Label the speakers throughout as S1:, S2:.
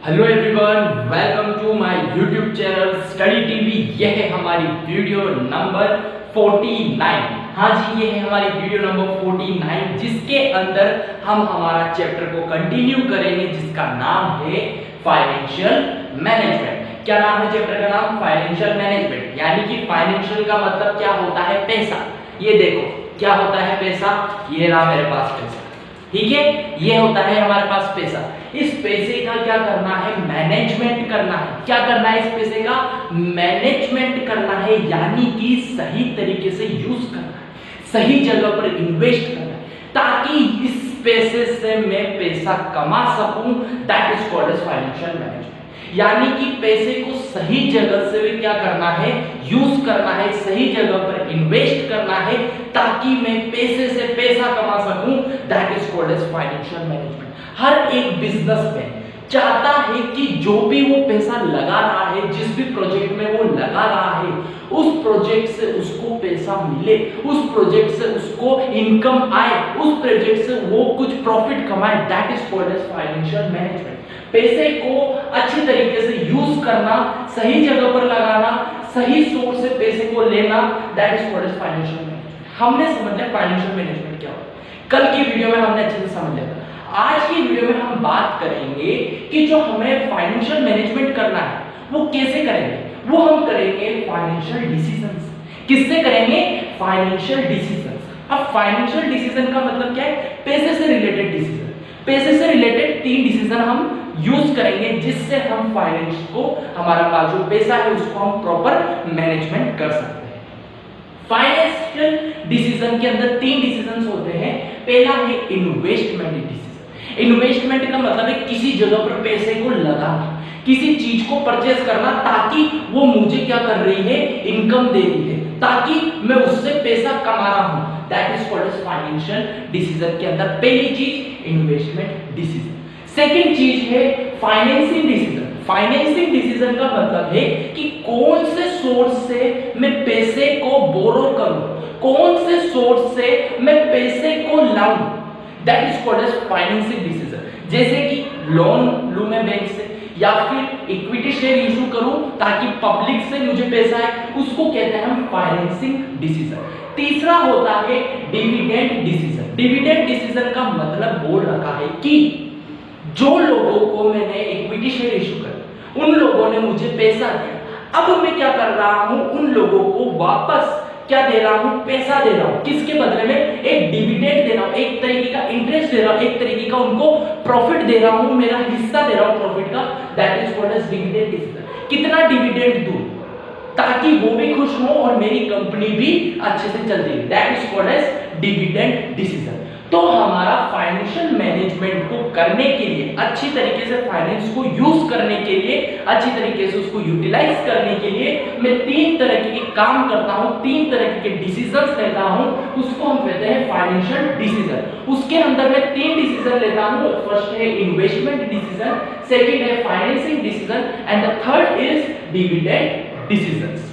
S1: Hello everyone, welcome to my YouTube channel study TV. यह है हमारी वीडियो नंबर 49। हाँ जी, ये है हमारी वीडियो नंबर 49 जिसके अंदर हम हमारा चैप्टर को कंटिन्यू करेंगे जिसका नाम है फाइनेंशियल मैनेजमेंट। क्या नाम है चैप्टर का? नाम फाइनेंशियल मैनेजमेंट। यानी कि फाइनेंशियल का मतलब क्या होता है? पैसा। ये देखो क्या होता है पैसा। ये रहा मेरे पास पैसा, ठीक है। ये होता है हमारे पास पैसा। इस पैसे का क्या करना है? मैनेजमेंट करना है। क्या करना है? इस पैसे का मैनेजमेंट करना है, यानी कि सही तरीके से यूज करना है, सही जगह पर इन्वेस्ट करना है, ताकि इस पैसे से मैं पैसा कमा सकूं। That is called as financial management. यानी कि पैसे को सही जगह से भी क्या करना है? यूज करना है, सही जगह पर इन्वेस्ट करना है, ताकि मैं पैसे से पैसा कमा सकूं। That is called as financial management. हर एक बिजनेसमैन चाहता है कि जो भी वो पैसा लगा रहा है, जिस भी प्रोजेक्ट में वो लगा रहा है, उस प्रोजेक्ट से उसको पैसा मिले, उस प्रोजेक्ट से उसको इनकम आए, उस प्रोजेक्ट से वो कुछ प्रॉफिट कमाए। That is called as financial management. पैसे को अच्छी तरीके से यूज करना, सही जगह पर लगाना, सही सोर्स से पैसे को लेना, that is called as financial management. हमने समझ लिया फाइनेंशियल मैनेजमेंट क्या होता है। कल की वीडियो में हमने अच्छे से समझ लिया था। आज की वीडियो में हम बात करेंगे कि जो हमें फाइनेंशियल मैनेजमेंट करना है वो कैसे करेंगे। वो हम करेंगे फाइनेंशियल डिसीजंस। किससे करेंगे? Financial decisions. अब फाइनेंशियल डिसीजन का मतलब क्या है? पैसे से रिलेटेड डिसीजन। पैसे से रिलेटेड 3 डिसीजन हम यूज करेंगे जिससे हम फाइनेंस को, हमारा पास जो पैसा है उसको हम प्रॉपर मैनेजमेंट कर सकते हैं। फाइनेंशियल डिसीजन के अंदर 3 डिसीजंस होते हैं। पहला है इन्वेस्टमेंट डिसीजन। इन्वेस्टमेंट का मतलब है किसी जगह पर पैसे को लगाना, किसी चीज को परचेज करना, ताकि वो मुझे क्या कर रही है? इनकम दे रही है, ताकि मैं उससे पैसा कमा रहा हूं। That is called as financial decision के अंदर पहली चीज इन्वेस्टमेंट डिसीजन। सेकंड चीज है फाइनेंसिंग डिसीजन। फाइनेंसिंग डिसीजन का मतलब है कि कौन से सोर्स से मैं पैसे को बोरो करूं, कौन से सोर्स से मैं पैसे को लाऊं। That is called as financing decision. जैसे कि लोन लूं मैं बैंक से, या फिर इक्विटी शेयर इशू करूं ताकि पब्लिक से मुझे पैसा आए, उसको कहते हैं हम फाइनेंसिंग डिसीजन। तीसरा होता है डिविडेंड डिसीजन। डिविडेंड डिसीजन का मतलब बोल रखा है कि जो लोगों को मैंने इक्विटी शेयर इशू कर, उन लोगों ने मुझे पैसा दिया, अब मैं क्या कर रहा हूं? उन लोगों को वापस क्या दे रहा हूं? पैसा दे रहा हूं। किसके बदले में? एक डिविडेंड दे रहा हूं, एक तरीके का इंटरेस्ट दे रहा हूं, एक तरीके का उनको प्रॉफिट दे रहा हूं, मेरा हिस्सा दे रहा हूं प्रॉफिट का। That is called as dividend decision. कितना डिविडेंड दूं ताकि वो भी खुश हो और मेरी कंपनी भी अच्छे से चलती है। That is called as dividend decision. तो हमारा फाइनेंशियल मैनेजमेंट को करने के लिए, अच्छी तरीके से फाइनेंस को यूज करने के लिए, अच्छी तरीके से उसको यूटिलाइज करने के लिए मैं 3 तरह के काम करता हूं, 3 तरह के डिसीजंस लेता हूं, उसको हम कहते हैं फाइनेंशियल डिसीजन। उसके अंदर मैं 3 डिसीजन लेता हूं। फर्स्ट है इन्वेस्टमेंट डिसीजन, सेकंड है financing decision and the third is dividend decisions.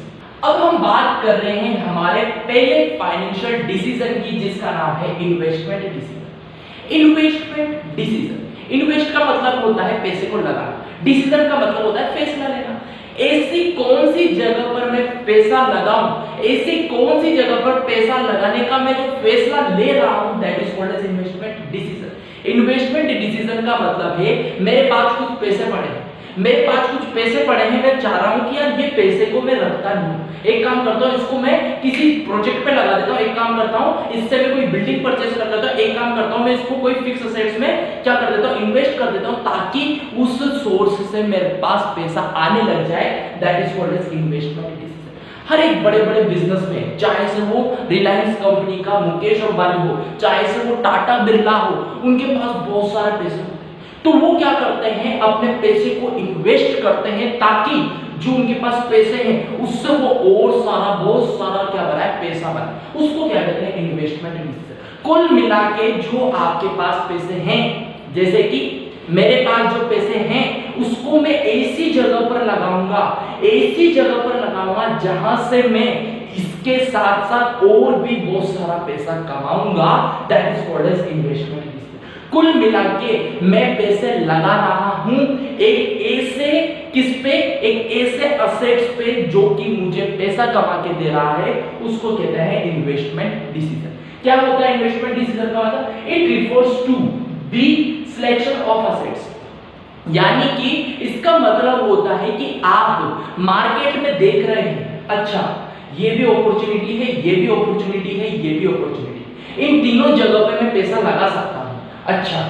S1: अब हम बात कर रहे हैं हमारे पहले फाइनेंशियल डिसीजन की, जिसका नाम है investment decision. Investment decision, invest का मतलब होता है पैसे को लगाना, डिसीजन का मतलब होता है फैसला लेना। ऐसी कौन सी जगह पर मैं पैसा लगाऊं, ऐसी कौन सी जगह पर पैसा लगाने का मैं जो फैसला ले रहा हूं, that is called as investment decision. Investment decision का मतलब है मेरे पास कुछ पैसे पड़े हैं, मेरे पास कुछ पैसे पड़े हैं, मैं चाह रहा हूं कि यार ये पैसे को मैं रखता नहीं हूं, एक काम करता हूं इसको मैं किसी प्रोजेक्ट पे लगा देता हूं, एक काम करता हूं इससे मैं कोई बिल्डिंग परचेस कर लेता हूं, एक काम करता हूं मैं इसको कोई फिक्स असेट्स में क्या कर देता हूं? इन्वेस्ट कर देता हूं, ताकि उस सोर्स से मेरे पास पैसा आने लग जाए। That is called as investment decision. हर एक बड़े बड़े बिजनेस में, चाहे से वो रिलायंस कंपनी का मुकेश अंबानी हो, चाहे से वो टाटा बिरला हो, उनके पास बहुत सारे पैसे होते हैं। तो वो क्या करते हैं? अपने पैसे को इन्वेस्ट करते हैं, ताकि जो उनके पास पैसे हैं उससे वो और सारा, बहुत सारा क्या बनाए? पैसा बनाए। उसको क्या कहते हैं? Investment decision. कुल मिला के जो आपके पास पैसे हैं, जैसे कि मेरे पास जो पैसे हैं उसको मैं ऐसी जगह पर लगाऊंगा, ऐसी जगह पर लगाऊंगा जहां से मैं इसके साथ साथ और भी बहुत सारा पैसा कमाऊंगा। That is called as investment. कुल मिला के मैं पैसे लगा रहा हूं एक किस पे? एक ऐसे असेट्स पे जो कि मुझे पैसा कमा के दे रहा है, उसको कहते हैं इन्वेस्टमेंट डिसीजन। क्या होता है इन्वेस्टमेंट डिसीजन का मतलब? It refers to the selection of assets, यानी कि इसका मतलब होता है कि आप मार्केट में देख रहे हैं, अच्छा ये भी अपॉर्चुनिटी है, ये भी अपॉर्चुनिटी है, ये भी अपॉर्चुनिटी, इन तीनों जगह पे मैं पैसा लगा सकता हूं। अच्छा,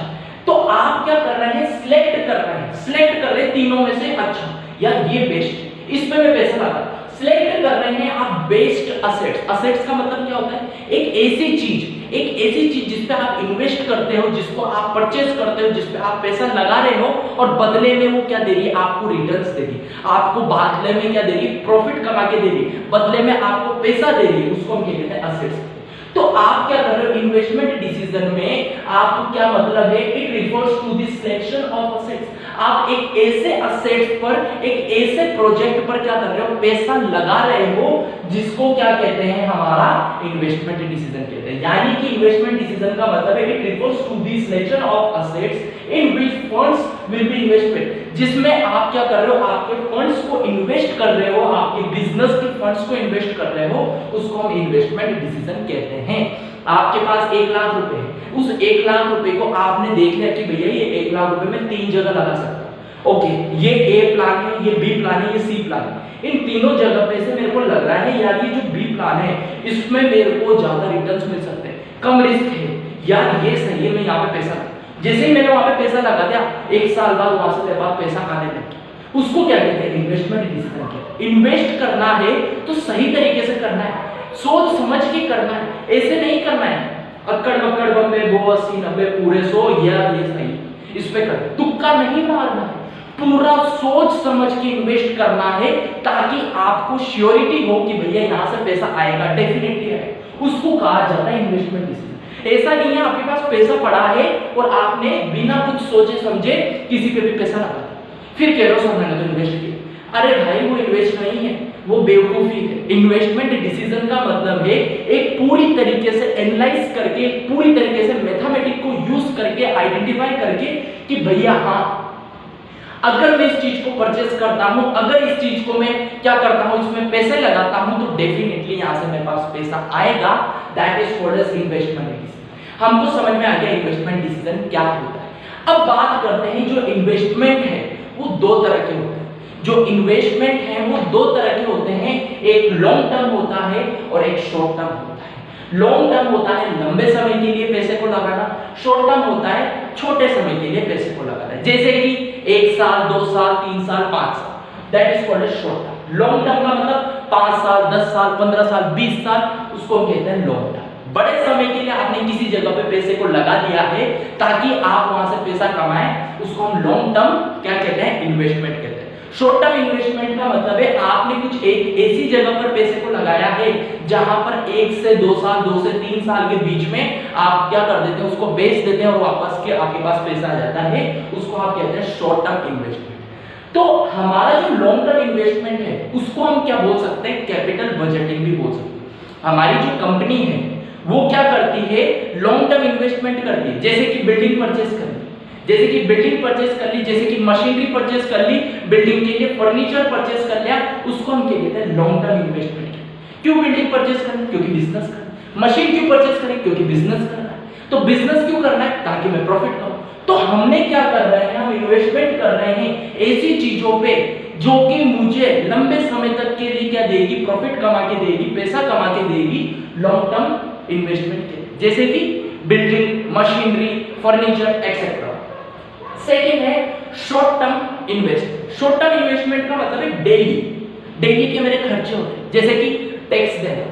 S1: तो आप क्या कर रहे हैं? सिलेक्ट कर रहे हैं, सिलेक्ट कर रहे हैं तीनों में से, अच्छा यार ये बेस्ट है, इस पे मैं पैसा लगा। सिलेक्ट कर रहे हैं आप बेस्ट असेट्स। असेट्स का मतलब क्या होता है? एक ऐसी चीज जिस पे आप इन्वेस्ट करते हो, जिसको आप परचेज करते हो, जिस पे आप पैसा लगा रहे हो और बदले में वो क्या दे रही है? आपको रिटर्न्स दे रही है। आपको बदले में क्या दे रही है? प्रॉफिट कमा के दे रही है, बदले में आपको पैसा दे रही है, उसको हम कहते हैं असेट्स। तो आप क्या कर रहे हो? इन्वेस्टमेंट डिसीजन में आपको क्या मतलब है? It refers to the selection of assets. आप एक ऐसे असेट्स पर, एक ऐसे प्रोजेक्ट पर क्या कर रहे हो? पैसा लगा रहे हो, जिसको क्या कहते हैं? हमारा इन्वेस्टमेंट डिसीजन कहते हैं। यानी कि इन्वेस्टमेंट डिसीजन का मतलब है it refers to the selection of assets in which funds will be invested, जिसमें आप क्या कर रहे हो? आपके फंड्स को इन्वेस्ट कर रहे हो, आपके बिजनेस के फंड्स को इन्वेस्ट कर रहे हो, उसको हम इन्वेस्टमेंट डिसीजन कहते हैं। आपके पास 1 लाख रुपए है, उस 1 लाख रुपए को आपने देख लिया कि भैया ये 1 लाख रुपए मैं 3 जगह लगा सकता हूं। ओके, ये ए प्लान है, ये बी प्लान है, ये सी प्लान है। इन तीनों जगह पे से मेरे को लग रहा है यार ये जो बी प्लान है इसमें मेरे को ज्यादा रिटर्न्स मिल सकते हैं, कम रिस्क है, यार ये सही है, मैं यहाँ पे पैसा, जैसे ही मैंने वहां पे पैसा लगा दिया, 1 साल बाद वहां से मेरे पास पैसा आने लगा, उसको क्या कहते हैं? इन्वेस्टमेंट डिसीजन कहते हैं। इन्वेस्ट करना है तो सही तरीके से करना है, सोच समझ के करना है, ऐसे नहीं करना है अक्कड़ बक्कड़ बम्बे 80 90 पूरे 100 यार ये सही, इस पे कर, तुक्का नहीं मारना है, पूरा सोच समझ के इन्वेस्ट करना है, ताकि आपको श्योरिटी हो कि भैया यहां से पैसा आएगा, डेफिनेटली आएगा, उसको कहा जाता है इन्वेस्टमेंट डिसीजन। ऐसा नहीं है आपके पास पैसा पड़ा है और आपने बिना कुछ सोचे समझे किसी पे भी पैसा लगा दिया, फिर कह रहे हो सर मैंने तो इन्वेस्ट किया। अरे भाई वो इन्वेस्ट नहीं है, वो बेवकूफी है। इन्वेस्टमेंट डिसीजन का मतलब है एक पूरी तरीके से एनालाइज करके, पूरी तरीके से मैथमेटिक को यूज करके, आइडेंटिफाई करके कि भैया हाँ अगर मैं इस चीज को परचेस करता हूं, अगर इस चीज को मैं क्या करता हूं, इसमें पैसे लगाता हूं, तो डेफिनेटली यहां से मेरे पास पैसा आएगा। That is called as investment decision. हमको समझ में आ गया इन्वेस्टमेंट डिसीजन क्या होता है। अब बात करते हैं जो इन्वेस्टमेंट है वो 2 तरह के होते हैं। जो इन्वेस्टमेंट है वो 2 तरह के होते हैं, एक लॉन्ग टर्म होता है और एक शॉर्ट टर्म होता है। लॉन्ग टर्म होता है लंबे समय के लिए पैसे को लगाना, शॉर्ट टर्म होता है छोटे समय के लिए पैसे को लगाना, जैसे कि 1 साल 2 साल 3 साल 5 साल, that is called as short term. Long term का मतलब 5 साल 10 साल 15 साल 20 साल, उसको हम कहते हैं लॉन्ग टर्म। बड़े समय के लिए आपने किसी जगह पे पैसे को लगा दिया है ताकि आप वहां से पैसा कमाएं, उसको हम लॉन्ग टर्म क्या कहते हैं? इन्वेस्टमेंट कहते हैं। शॉर्ट टर्म इन्वेस्टमेंट का मतलब है आपने कुछ एक ऐसी जगह पर पैसे को लगाया है जहां पर 1 से 2 साल 2 से 3 साल के बीच में आप क्या कर देते हैं, उसको बेच देते हैं और वापस के आपके पास पैसा आ जाता है, उसको आप कहते हैं शॉर्ट टर्म इन्वेस्टमेंट। तो हमारा जो लॉन्ग टर्म इन्वेस्टमेंट है उसको हम क्या बोल सकते हैं? कैपिटल बजटिंग भी बोल सकते हैं। हमारी जो कंपनी है वो क्या करती है? लॉन्ग टर्म इन्वेस्टमेंट करती है, जैसे कि बिल्डिंग परचेस कर ली, जैसे कि बिल्डिंग परचेस कर ली, जैसे कि मशीनरी परचेस कर ली, बिल्डिंग के लिए फर्नीचर परचेस कर लिया, उसको हम क्या कहते हैं? Long term investment. क्यों बिल्डिंग परचेस करें? क्योंकि बिजनेस करना। मशीन क्यों परचेस करें? क्योंकि बिजनेस करना है। तो बिजनेस क्यों करना है? ताकि मैं प्रॉफिट करूं। तो हमने क्या कर रहे हैं? हम इन्वेस्टमेंट कर रहे हैं ऐसी चीजों पे जो कि मुझे लंबे समय तक के लिए क्या देगी? प्रॉफिट कमा के देगी, पैसा कमा के देगी, लॉन्ग टर्म इन्वेस्टमेंट के, जैसे कि building, machinery, furniture etcetera. Second है short term investment. Short term investment का मतलब है डेली के मेरे खर्चे होते हैं, जैसे कि टैक्स देना,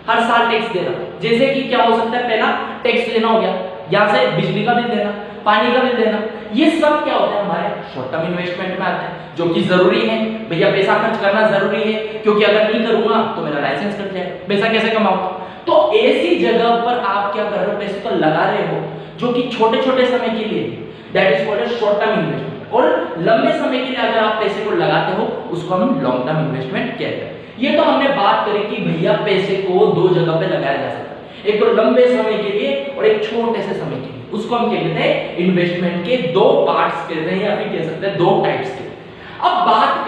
S1: हर साल टैक्स देना, जैसे कि क्या हो सकता है? पहला टैक्स लेना हो गया, यहाँ से बिजली का बिल देना, पानी का बिल देना, ये सब क्या होता है? हमारे शॉर्ट टर्म इन्वेस्टमेंट में आता है, जो कि जरूरी है। भैया पैसा खर्च करना जरूरी है, क्योंकि अगर नहीं करूंगा तो मेरा लाइसेंस कट जाएगा, पैसा कैसे कमाऊंगा? तो ऐसी जगह पर आप क्या कर रहे हो? पैसे तो लगा रहे हो जो कि छोटे छोटे समय के लिए, that is called short term investment. और लंबे समय के लिए अगर आप पैसे को लगाते हो उसको हम लॉन्ग टर्म इन्वेस्टमेंट कहते हैं। ये तो हमने बात करी कि भैया पैसे को 2 जगह पे लगाया जा सकता है, एक तो लंबे समय के लिए और एक छोटे से समय के लिए, उसको हम कहते हैं इन्वेस्टमेंट के 2 पार्ट्स कहते हैं, या फिर कह सकते हैं 2 टाइप्स के। अब बात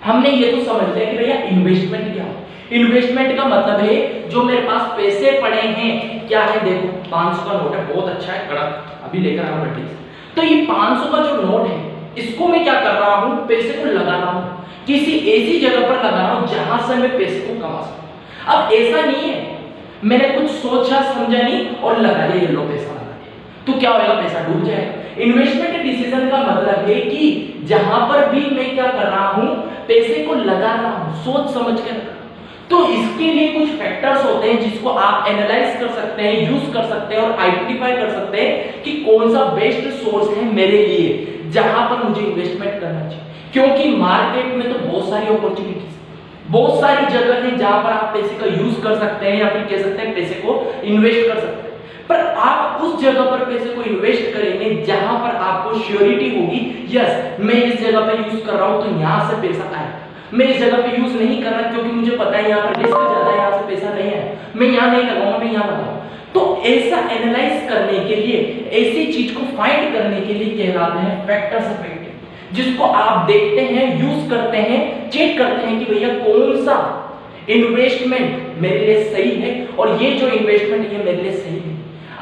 S1: हमने ये तो समझ लिया कि भैया इन्वेस्टमेंट क्या है। इन्वेस्टमेंट का मतलब है जो मेरे पास पैसे पड़े हैं, क्या है देखो 500 का नोट है, बहुत अच्छा है, कड़क, अभी लेकर आऊं बट्टी से। तो ये 500 का जो नोट है इसको मैं क्या कर रहा हूं, पैसे को लगा रहा हूं, किसी ऐसी जगह पर लगा रहा हूं जहां से मैं पैसे को कमा सकूं। अब ऐसा नहीं है मैंने कुछ सोचा समझा नहीं और लगा दिया, ये लो पैसा लगा दिया, तो क्या होगा, पैसा डूब जाएगा। इन्वेस्टमेंट डिसीजन का मतलब है कि जहां पर भी मैं क्या कर रहा हूं, पैसे को लगा रहा हूं, सोच समझ कर। तो इसके लिए कुछ फैक्टर्स होते हैं जिसको आप एनालाइज कर सकते हैं, यूज कर सकते हैं और आइडेंटिफाई कर सकते हैं कि कौन सा बेस्ट सोर्स है मेरे लिए जहां पर मुझे इन्वेस्टमेंट करना चाहिए। क्योंकि मार्केट में तो बहुत सारी अपॉर्चुनिटीज, बहुत सारी जगह है जहां पर आप पैसे का यूज कर सकते हैं या फिर कह सकते हैं पैसे को इन्वेस्ट कर सकते हैं। पर आप उस जगह पर पैसे को इन्वेस्ट करेंगे जहां पर आपको श्योरिटी होगी, यस मैं इस जगह पे यूज कर रहा हूं तो यहां से पैसा आएगा। मैं इस जगह पे यूज नहीं कर रहा क्योंकि मुझे पता है यहाँ पर रिस्क ज्यादा है, यहाँ से पैसा नहीं है, मैं यहाँ नहीं लगाऊंगा, मैं यहाँ लगाऊंगा। तो ऐसा एनालाइज करने के लिए, ऐसी चीज को फाइंड करने के लिए कहलाते हैं फैक्टर्स इफेक्टिव, जिसको आप देखते हैं, यूज करते हैं, चेक करते हैं कि भैया कौन सा इन्वेस्टमेंट मेरे लिए सही है और ये जो इन्वेस्टमेंट ये मेरे लिए सही है।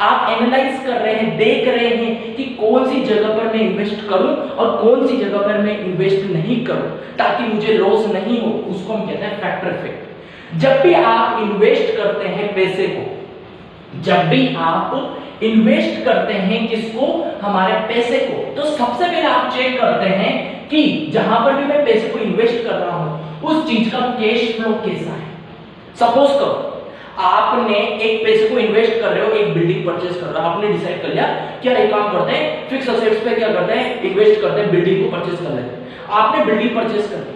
S1: आप एनालाइज कर रहे हैं, देख रहे हैं कि कौन सी जगह पर मैं इन्वेस्ट करूं और कौन सी जगह पर मैं इन्वेस्ट नहीं करूं ताकि मुझे लॉस नहीं हो, उसको हम कहते हैं फैक्टर इफेक्ट। जब भी आप इन्वेस्ट करते हैं पैसे को, जब भी आप इन्वेस्ट करते हैं किसको, हमारे पैसे को, तो सबसे पहले आप चेक करते हैं कि जहां पर भी मैं पैसे को इन्वेस्ट कर रहा हूं उस चीज का कैश फ्लो कैसा है। सपोज करो आपने एक पैसे को इन्वेस्ट कर रहे हो, एक बिल्डिंग परचेज कर रहे हो, आपने डिसाइड कर लिया क्या एक काम करते हैं फिक्स असेट्स पे क्या करते हैं, इन्वेस्ट करते हैं, बिल्डिंग को परचेज कर लेते हैं। आपने बिल्डिंग परचेज कर ली,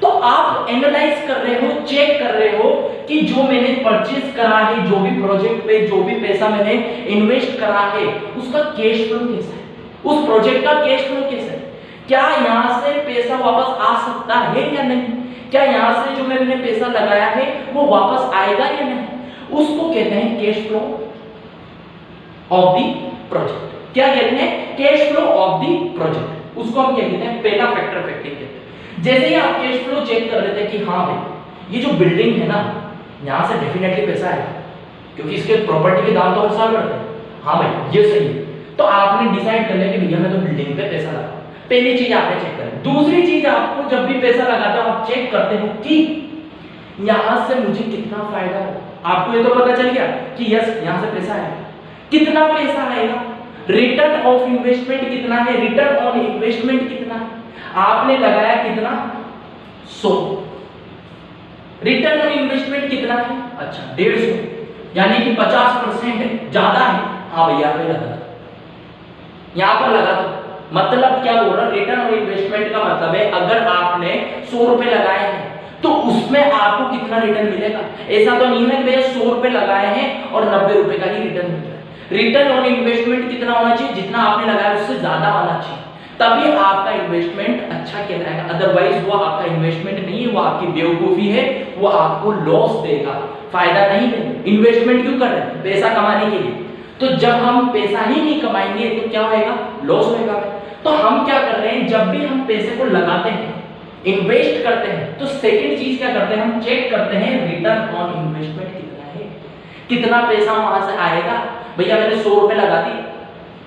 S1: तो आप एनालाइज कर रहे हो, चेक कर रहे हो कि जो मैंने परचेज करा है, जो भी प्रोजेक्ट पे जो भी पैसा मैंने इन्वेस्ट करा है उसका कैश फ्लो कैसा है, उस प्रोजेक्ट का कैश फ्लो कैसा है, क्या यहां से पैसा वापस आ सकता है या नहीं, क्या यहां से जो मैंने पैसा लगाया है वो वापस आएगा या नहीं, उसको कहते हैं cash flow of the project. क्या कहते हैं, cash flow of the project, उसको हम क्या कहते हैं, पहला फैक्टर इफेक्टिव कहते हैं। जैसे ही आप कैश फ्लो चेक कर लेते हैं कि हाँ भाई ये जो बिल्डिंग है ना यहां से डेफिनेटली पैसा आएगा क्योंकि इसके प्रॉपर्टी के दाम तो हर साल बढ़ते हैं, हाँ भाई ये सही है, तो आपने डिसाइड कर लिया कि भैया मैं तो बिल्डिंग पे पैसा लगा। पहली चीज आपने चेक करें। दूसरी चीज, आपको जब भी पैसा लगाते हो आप चेक करते हो कि यहां से मुझे कितना फायदा हो। आपको ये तो पता चल गया कि यस यहां से पैसा आएगा, कितना पैसा आएगा, रिटर्न ऑफ इन्वेस्टमेंट कितना है, रिटर्न ऑन इन्वेस्टमेंट कितना है, आपने लगाया कितना 100, रिटर्न ऑन इन्वेस्टमेंट कितना है, अच्छा 150, यानी कि 50% ज्यादा है, हाँ भैया पे लगा, यहां पर लगा दो। मतलब क्या बोल रहा हूं, रिटर्न ऑन इन्वेस्टमेंट का मतलब है अगर आपने 100 रुपए लगाए हैं तो उसमें आपको कितना रिटर्न मिलेगा। ऐसा तो नहीं है कि भैया 100 रुपए लगाए हैं और 90 रुपए का ही रिटर्न मिल रहा है। रिटर्न ऑन इन्वेस्टमेंट कितना होना चाहिए, जितना आपने लगाया उससे ज्यादा होना चाहिए, तभी आपका इन्वेस्टमेंट अच्छा कहलाएगा। अदरवाइज वो आपका इन्वेस्टमेंट नहीं है, वो आपकी बेवकूफी है, वो आपको लॉस देगा, फायदा नहीं देगा। इन्वेस्टमेंट क्यों कर रहे हैं, पैसा कमाने के लिए, तो जब हम पैसा ही नहीं कमाएंगे तो क्या होएगा, लॉस होएगा। तो हम क्या कर रहे हैं, जब भी हम पैसे को लगाते हैं, इन्वेस्ट करते हैं, तो सेकंड चीज क्या करते हैं, हम चेक करते हैं रिटर्न ऑन इन्वेस्टमेंट कितना है, कितना पैसा वहां से आएगा। भैया मैंने 100 रुपए लगा दिए,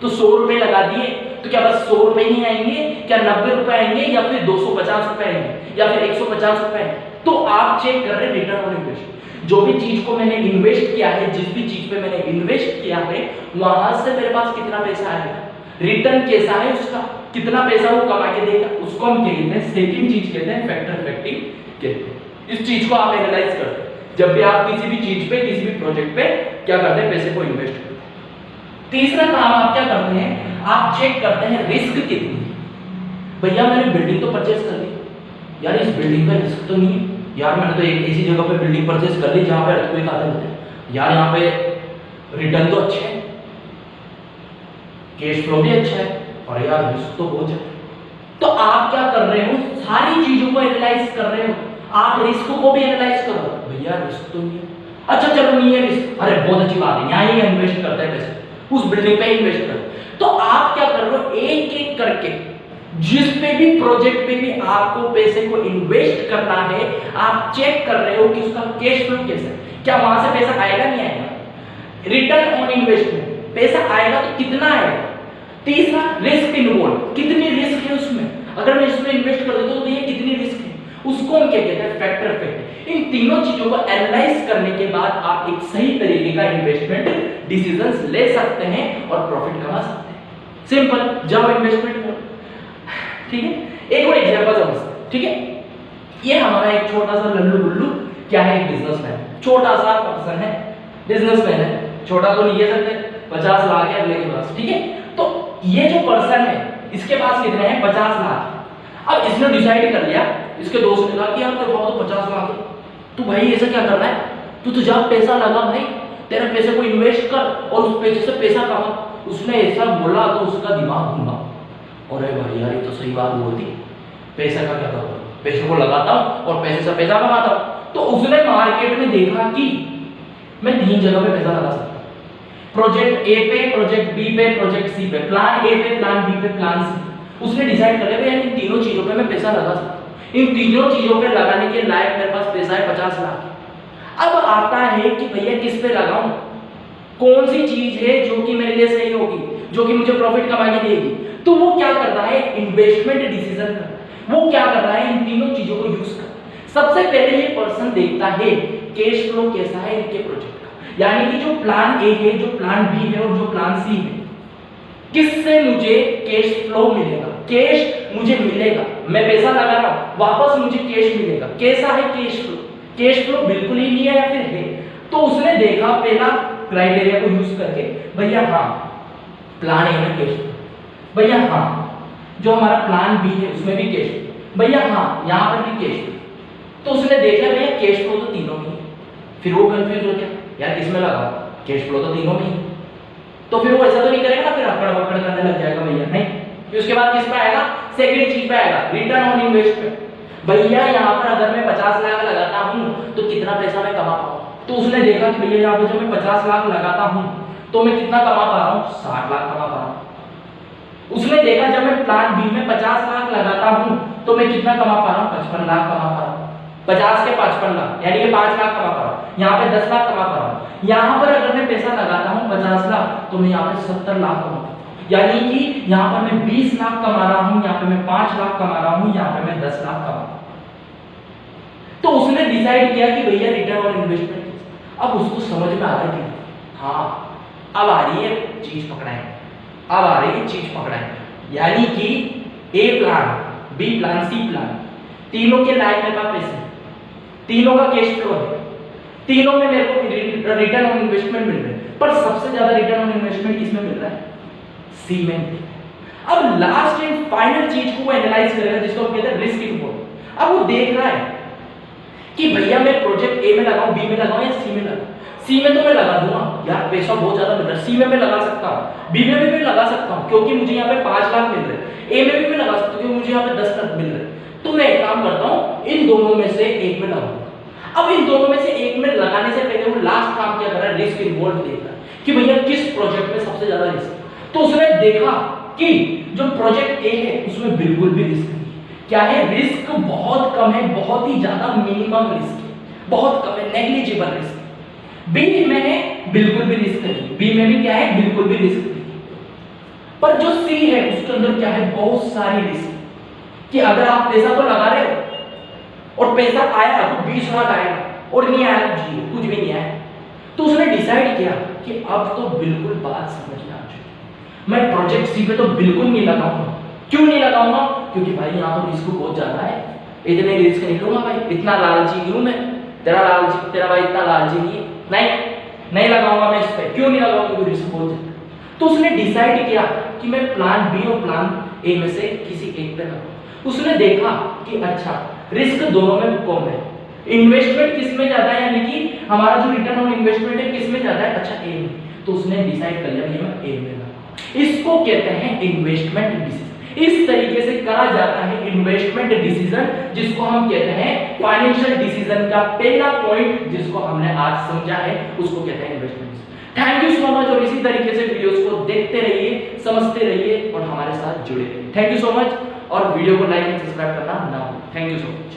S1: तो 100 रुपए लगा दिए तो क्या बस 100 रुपए ही आएंगे, क्या 90 रुपए आएंगे, या फिर 250 रुपए आएंगे, या फिर 150 रुपए आएंगे। तो आप चेक कर रहे हैं रिटर्न ऑन इन्वेस्टमेंट, जो भी चीज को मैंने इन्वेस्ट किया है, जिस भी चीज पे मैंने इन्वेस्ट किया है वहां से मेरे पास कितना पैसा आएगा, रिटर्न कैसा है उसका, कितना पैसा वो कमा के देगा, उसको हम कहते हैं सेकंड चीज कहते हैं फैक्टर इफेक्टिव कहते हैं। इस चीज को आप एनालाइज करते हैं जब भी आप किसी भी चीज पे, किसी भी प्रोजेक्ट पे क्या करते हैं, पैसे को इन्वेस्ट करते हैं। तीसरा काम आप क्या करते हैं, आप चेक करते हैं रिस्क कितनी है। भैया मैंने बिल्डिंग तो परचेज कर ली, यार इस बिल्डिंग का रिस्क तो नहीं है, यार मैंने तो एक ऐसी जगह पे बिल्डिंग परचेज कर ली जहां पे अर्थक्वेक आते होते हैं, यार यहाँ पे रिटर्न तो अच्छे है, कैश फ्लो भी अच्छा है, और यार रिस्क तो बहुत है। तो आप क्या कर रहे हो, सारी चीजों को एनालाइज कर रहे हो, आप रिस्क को भी एनालाइज करो। भैया रिस्क तो नहीं है, अच्छा चलो नहीं है रिस्क, अरे बहुत अच्छी बात है, यहाँ ही इन्वेस्ट करते हैं पैसे, उस बिल्डिंग पे इन्वेस्ट करो। तो आप क्या कर रहे हो, एक एक करके जिस पे भी प्रोजेक्ट पे भी आपको पैसे को इन्वेस्ट करना है, आप चेक कर रहे हो कि उसका कैश फ्लो कैसा है, क्या वहां से पैसा आएगा नहीं आएगा। रिटर्न ऑन इन्वेस्टमेंट, पैसा आएगा तो कितना आएगा। तीसरा, रिस्क इन्वॉल्व, कितनी रिस्क है उसमें, अगर मैं इसमें इन्वेस्ट कर देता हूं तो ये कितनी रिस्क है, उसको हम क्या कहते हैं, फैक्टर इफेक्ट। इन तीनों चीजों को एनालाइज करने के बाद आप एक सही तरीके का इन्वेस्टमेंट डिसीजंस ले सकते हैं और प्रॉफिट कमा सकते हैं। सिंपल, जाओ इन्वेस्टमेंट करो। ठीक है, एक और एग्जांपल समझते, ठीक है। ये हमारा एक छोटा सा लल्लू गुल्लू क्या है, एक बिजनेसमैन, छोटा सा पर्सन है, बिजनेसमैन है, छोटा तो नहीं कह सकते, 50 लाख है अगले के पास, ठीक है। तो ये जो पर्सन है इसके पास कितने हैं, 50 लाख। अब इसने डिसाइड कर लिया, इसके दोस्त ने कहा कि यार तेरे पास तो 50 लाख है, तू भाई ऐसा क्या कर रहा है, तू जा पैसा लगा भाई, तेरे पैसे को इन्वेस्ट कर और उस पैसे से पैसा कमा। उसने ऐसा बोला तो उसका दिमाग घूमा, अरे भाई यार ये तो सही बात बोलती, पैसे का क्या करूं, पैसे को लगाता हूं और पैसे से पैसा कमाता हूं। तो उसने मार्केट में देखा कि मैं 3 जगह पे पैसा लगा सकता हूं, प्रोजेक्ट ए पे, प्रोजेक्ट बी पे, प्रोजेक्ट सी पे, प्लान ए पे, प्लान बी पे, प्लान सी। उसने डिसाइड कर लिया इन तीनों चीजों पे मैं पैसा लगा सकता हूं, इन तीनों चीजों पे लगाने के लायक मेरे पास पैसा है 50 लाख। अब आता है कि भैया किस पे लगाऊं, कौन सी चीज है जो कि मेरे लिए सही होगी, जो कि मुझे प्रॉफिट कमा के देगी। तो वो क्या करता है, इन्वेस्टमेंट डिसीजन करता है। वो क्या कर रहा है, इन तीनों चीजों को यूज कर। सबसे पहले ये पर्सन देखता है कैश फ्लो कैसा है इनके प्रोजेक्ट का, यानी कि जो प्लान ए है, जो प्लान बी है और जो प्लान सी है, किससे मुझे कैश फ्लो मिलेगा, कैश मुझे मिलेगा, मैं पैसा लगा रहा हूं वापस मुझे कैश मिलेगा, कैसा है कैश फ्लो, कैश फ्लो बिल्कुल ही नहीं है या फिर है। तो उसने देखा पहला क्राइटेरिया को यूज करके, भैया हाँ प्लान ए में कैश फ्लो, भैया हाँ जो हमारा प्लान बी है उसमें भी कैश फ्लो, भैया हाँ यहां पर भी कैश फ्लो। तो उसने देखा भैया कैश फ्लो तो तीनों में ही, फिर वो कंफ्यूज हो गया यार किसमें लगा, कैश फ्लो तो तीनों में ही। तो फिर वो ऐसा तो नहीं करेगा ना, फिर अकड़ वकड़ करने लग जाएगा भैया, नहीं। फिर उसके बाद किस पे आएगा, सेकंड चीज पे आएगा, रिटर्न ऑन इन्वेस्टमेंट। भैया यहाँ पर अगर मैं 50 लाख लगाता हूँ तो कितना पैसा मैं कमा पाऊँ। तो उसने देखा कि भैया यहाँ पे जो मैं 50 लाख लगाता हूँ तो मैं कितना कमा पा रहा हूँ, 60 लाख कमा पा रहा हूँ। उसने देखा जब मैं प्लान बी में 50 लाख लगाता हूं तो मैं कितना कमा पा रहा हूं, 55 लाख कमा पा रहा हूं। 50 के 55 लाख यानी कि 5 लाख कमा पा रहा हूं, यहाँ पे 10 लाख कमा पा रहा हूं। यहाँ पर अगर मैं पैसा लगाता हूं 50 लाख तो मैं यहाँ पे 70 लाख कमा पा रहा हूं, यानी कि यहाँ पर मैं 20 लाख कमा रहा हूं, यहाँ पे मैं 5 लाख कमा रहा हूं, यहाँ पे मैं 10 लाख कमा रहा हूं। तो उसने डिसाइड किया कि भैया रिटर्न ऑन इन्वेस्टमेंट। अब उसको समझ में आ रहा है, हाँ अब आ रही है चीज पकड़ाएं, अब आ रही है चीज पकड़ाएं, यानी कि ए प्लान, बी प्लान, सी प्लान, तीनों के लायक मेरे पास पैसे, तीनों का कैश फ्लो है, तीनों में मेरे को रिटर्न ऑन इन्वेस्टमेंट मिल रहा है। पर सबसे ज्यादा रिटर्न ऑन इन्वेस्टमेंट किसमें मिल रहा है, सी में। अब लास्ट एंड फाइनल चीज को वो एनालाइज करेगा जिसको हम कहते हैं रिस्क इन्वॉल्व। अब वो देख रहा है कि भैया मैं प्रोजेक्ट ए में लगाऊं, बी में लगाऊं या सी में लगाऊं। सी में तो मैं लगा दूंगा यार, पैसा बहुत ज्यादा मिल रहा है, सी में मैं लगा सकता हूँ, बी में भी मैं लगा सकता हूँ क्योंकि मुझे यहाँ पे 5 लाख मिल रहे हैं, ए में भी मैं लगा सकता हूँ क्योंकि मुझे यहाँ पे 10 लाख मिल रहे हैं। तो मैं एक काम करता हूँ, इन दोनों में से एक में लगाऊंगा। अब इन दोनों में से एक में लगाने से पहले वो लास्ट काम क्या कर रहा है, रिस्क इन्वॉल्व देख रहा है कि भैया किस प्रोजेक्ट में सबसे ज्यादा रिस्क। तो उसने देखा कि जो प्रोजेक्ट ए है उसमें बिल्कुल भी रिस्क नहीं है। क्या है, रिस्क बहुत कम है, बहुत ही ज्यादा मिनिमम रिस्क है, बहुत कम है, नेग्लिजिबल रिस्क। बी में है बिल्कुल भी रिस्क नहीं, बी में भी क्या है, बिल्कुल भी रिस्क नहीं। पर जो सी है उसके अंदर क्या है, बहुत सारी रिस्क, कि अगर आप पैसा तो लगा रहे हो और पैसा आया तो 20 लाख आएगा और नहीं आया तो जीरो, कुछ भी नहीं आया। तो उसने डिसाइड किया कि अब तो बिल्कुल बात समझ में आ चुकी, मैं प्रोजेक्ट सी पे तो बिल्कुल नहीं लगाऊंगा। क्यों नहीं लगाऊंगा, क्योंकि भाई यहाँ तो रिस्क बहुत ज्यादा है, इतने रिस्क नहीं लूंगा भाई, इतना लालची क्यों मैं, तेरा भाई इतना लालची नहीं है, नहीं लगाऊंगा मैं इस पे। क्यों नहीं लगाऊंगा, क्योंकि रिस्क बहुत ज्यादा। तो उसने डिसाइड किया कि मैं प्लान बी और प्लान ए में से किसी एक पे लगाऊंगा। उसने देखा कि अच्छा रिस्क दोनों में कम है, इन्वेस्टमेंट किस में ज्यादा है, यानी कि हमारा जो रिटर्न ऑन इन्वेस्टमेंट है किस में ज्यादा है, अच्छा ए में। तो उसने डिसाइड कर लिया कि मैं ए में लगाऊंगा। इसको कहते हैं इन्वेस्टमेंट डिसीजन। इस तरीके से करा जाता है इन्वेस्टमेंट डिसीजन, जिसको हम कहते हैं फाइनेंशियल डिसीजन का पहला पॉइंट जिसको हमने आज समझा है उसको कहते हैं investment. Thank you so much, और इसी तरीके से वीडियोस को देखते रहिए, समझते रहिए और हमारे साथ जुड़े रहिए। Thank you so much. और वीडियो को लाइक एंड सब्सक्राइब करना ना हो। Thank you so much.